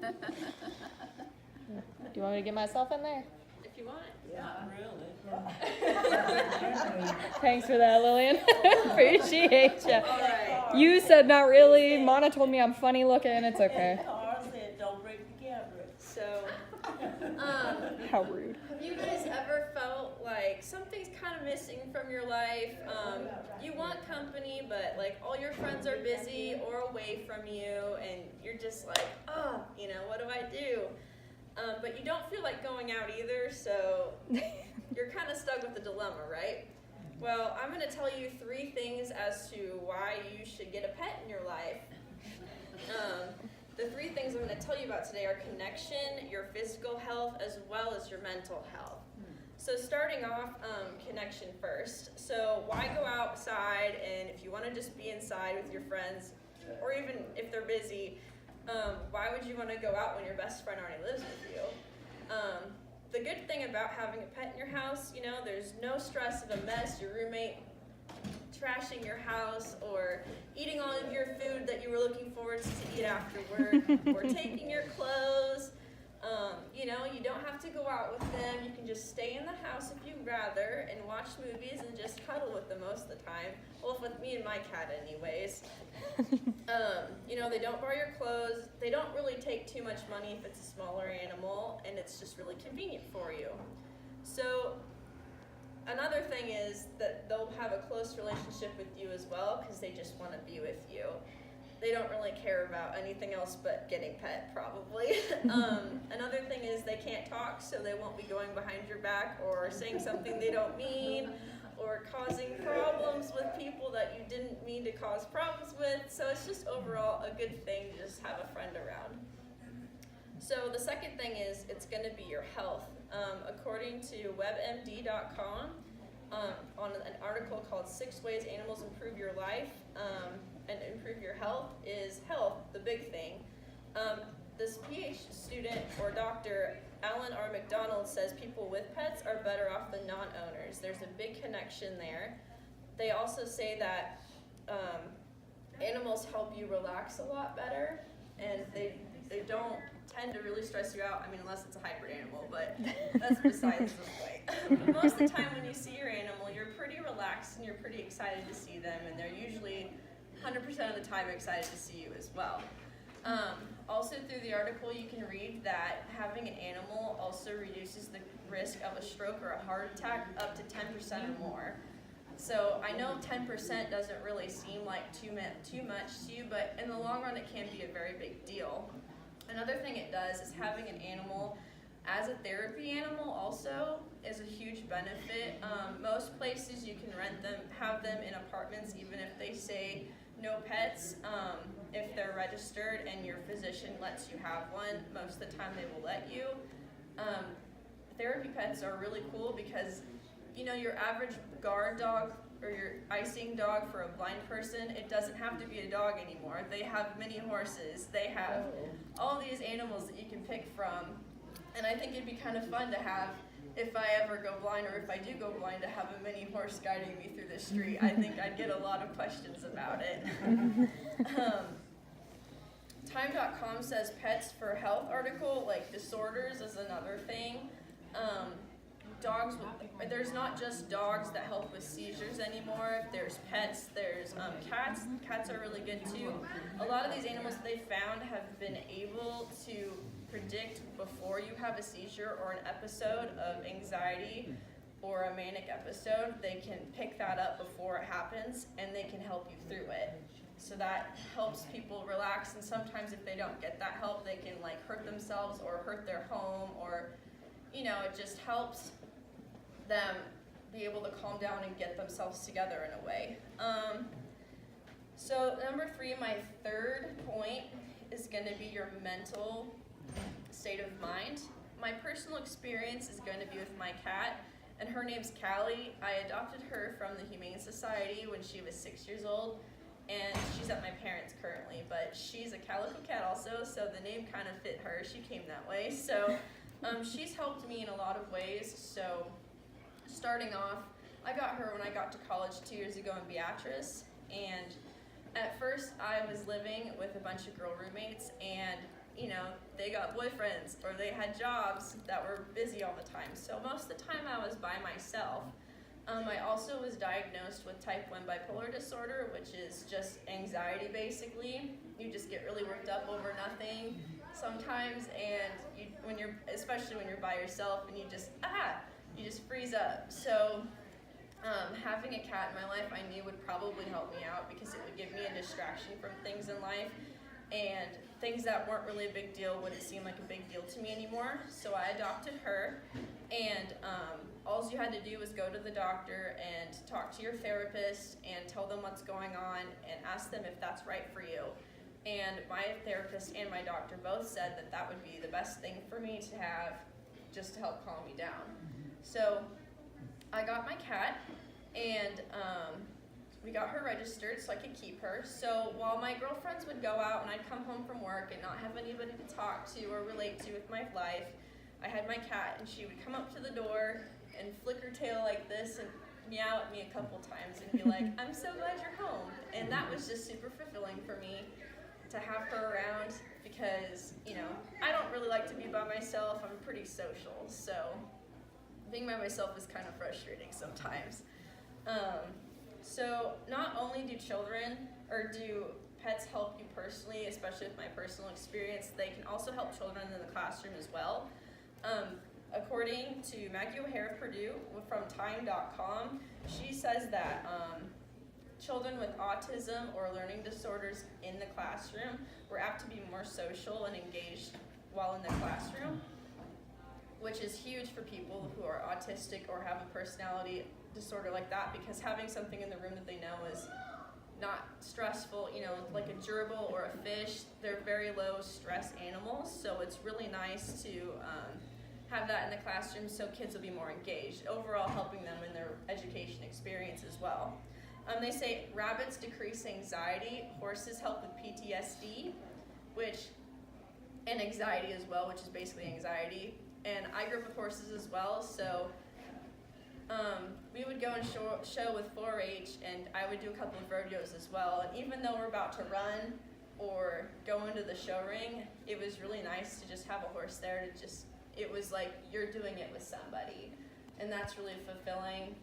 Do you want me to get myself in there? If you want. Yeah, really. Thanks for that, Lillian. Appreciate you. All right. You said not really. Mana told me I'm funny looking. It's okay. Carl said, don't break the camera. So, How rude. have you guys ever felt like something's kind of missing from your life? You want company, but like all your friends are busy or away from you, and you're just like, oh, what do I do? But you don't feel like going out either, so you're kind of stuck with the dilemma, right? Well, I'm going to tell you 3 things as to why you should get a pet in your life. The 3 things I'm going to tell you about today are connection, your physical health, as well as your mental health. So starting off, connection first. So why go outside, and if you want to just be inside with your friends, or even if they're busy, why would you want to go out when your best friend already lives with you? The good thing about having a pet in your house, there's no stress of a mess, your roommate trashing your house, or eating all of your food that you were looking forward to eat after work, or taking your clothes. You don't have to go out with them. You can just stay in the house if you'd rather and watch movies and just cuddle with them most of the time. Well, with me and my cat anyways. They don't borrow your clothes. They don't really take too much money if it's a smaller animal, and it's just really convenient for you. So another thing is that they'll have a close relationship with you as well because they just want to be with you. They don't really care about anything else but getting pet, probably. Another thing is they can't talk, so they won't be going behind your back or saying something they don't mean or causing problems with people that you didn't mean to cause problems with. So it's just overall a good thing to just have a friend around. So the second thing is it's going to be your health. According to webmd.com, on an article called 6 Ways Animals Improve Your Life and Improve Your Health, is health the big thing. This PhD student or doctor, Alan R. McDonald, says people with pets are better off than non-owners. There's a big connection there. They also say that animals help you relax a lot better, and they don't tend to really stress you out. I mean, unless it's a hybrid animal, but that's besides the point. Most of the time when you see your animal, you're pretty relaxed and you're pretty excited to see them, and they're usually 100% of the time excited to see you as well. Also through the article you can read that having an animal also reduces the risk of a stroke or a heart attack up to 10% or more. So I know 10% doesn't really seem like too much to you, but in the long run it can be a very big deal. Another thing it does is having an animal as a therapy animal also is a huge benefit. Most places you can rent them, have them in apartments, even if they say no pets. If they're registered and your physician lets you have one, most of the time they will let you. Therapy pets are really cool because, your average guard dog or your icing dog for a blind person, it doesn't have to be a dog anymore. They have mini horses. They have all these animals that you can pick from. And I think it'd be kind of fun to have, if I ever go blind, or if I do go blind, to have a mini horse guiding me through the street. I think I'd get a lot of questions about it. Time.com says pets for health article, like disorders is another thing. There's not just dogs that help with seizures anymore. There's pets, there's cats. Cats are really good too. A lot of these animals that they found have been able to predict before you have a seizure or an episode of anxiety or a manic episode. They can pick that up before it happens and they can help you through it. So that helps people relax, and sometimes if they don't get that help, they can hurt themselves or hurt their home, or it just helps them be able to calm down and get themselves together in a way. So number 3, my third point is going to be your mental state of mind. My personal experience is going to be with my cat, and her name's Callie. I adopted her from the Humane Society when she was 6 years old, and she's at my parents' currently, but she's a calico cat also, so the name kind of fit her. She came that way. So she's helped me in a lot of ways. So starting off, I got her when I got to college 2 years ago in Beatrice, and at first I was living with a bunch of girl roommates, and they got boyfriends or they had jobs that were busy all the time. So most of the time I was by myself. I also was diagnosed with type 1 bipolar disorder, which is just anxiety basically. You just get really worked up over nothing sometimes, and especially when you're by yourself, and you just freeze up. So having a cat in my life I knew would probably help me out because it would give me a distraction from things in life, and things that weren't really a big deal wouldn't seem like a big deal to me anymore. So I adopted her, and all you had to do was go to the doctor and talk to your therapist and tell them what's going on and ask them if that's right for you. And my therapist and my doctor both said that that would be the best thing for me to have, just to help calm me down. So I got my cat, and we got her registered so I could keep her. So while my girlfriends would go out and I'd come home from work and not have anybody to talk to or relate to with my life, I had my cat, and she would come up to the door and flick her tail like this and meow at me a couple times and be like, I'm so glad you're home. And that was just super fulfilling for me to have her around because, I don't really like to be by myself. I'm pretty social, so being by myself is kind of frustrating sometimes. So not only do pets help you personally, especially with my personal experience, they can also help children in the classroom as well. According to Maggie O'Hare of Purdue from Time.com, she says that children with autism or learning disorders in the classroom were apt to be more social and engaged while in the classroom, which is huge for people who are autistic or have a personality disorder like that, because having something in the room that they know is not stressful, like a gerbil or a fish, they're very low stress animals, so it's really nice to have that in the classroom so kids will be more engaged, overall helping them in their education experience as well. They say rabbits decrease anxiety, horses help with PTSD, and anxiety as well, which is basically anxiety. And I grew up with horses as well, so we would go and show with 4-H, and I would do a couple of rodeos as well. And even though we're about to run or go into the show ring, it was really nice to just have a horse there it was like you're doing it with somebody. And that's really fulfilling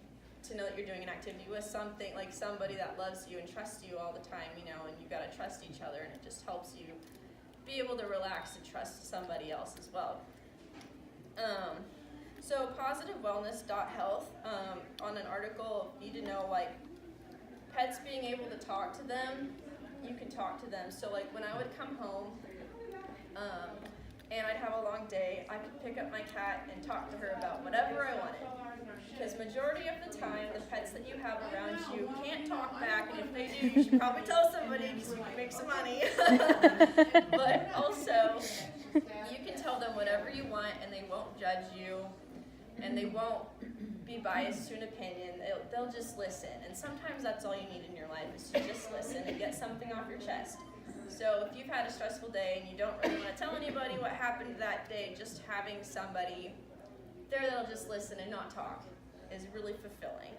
to know that you're doing an activity with somebody that loves you and trusts you all the time, and you gotta trust each other, and it just helps you be able to relax and trust somebody else as well. So positivewellness.health, on an article, you need to know pets being able to talk to them, you can talk to them. So when I would come home, and I'd have a long day, I could pick up my cat and talk to her about whatever I wanted. Because majority of the time, the pets that you have around you can't talk back, and if they do, you should probably tell somebody so you can make some money. But also, you can tell them whatever you want, and they won't judge you, and they won't be biased to an opinion. They'll just listen, and sometimes that's all you need in your life is to just listen and get something off your chest. So if you've had a stressful day and you don't really want to tell anybody what happened that day, just having somebody there that'll just listen and not talk is really fulfilling.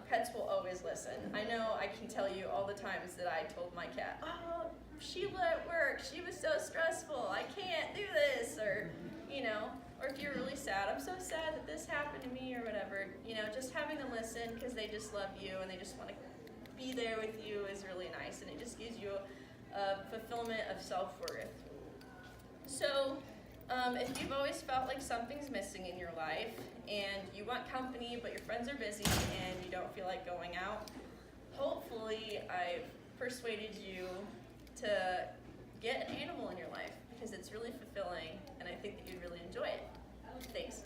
Pets will always listen. I know I can tell you all the times that I told my cat, oh, Sheila at work, she was so stressful, I can't do this, or if you're really sad, I'm so sad that this happened to me, or whatever. Just having them listen because they just love you and they just want to be there with you is really nice, and it just gives you a fulfillment of self-worth. So if you've always felt like something's missing in your life and you want company but your friends are busy and you don't feel like going out, hopefully I've persuaded you to get an animal in your life because it's really fulfilling and I think that you'd really enjoy it. Thanks.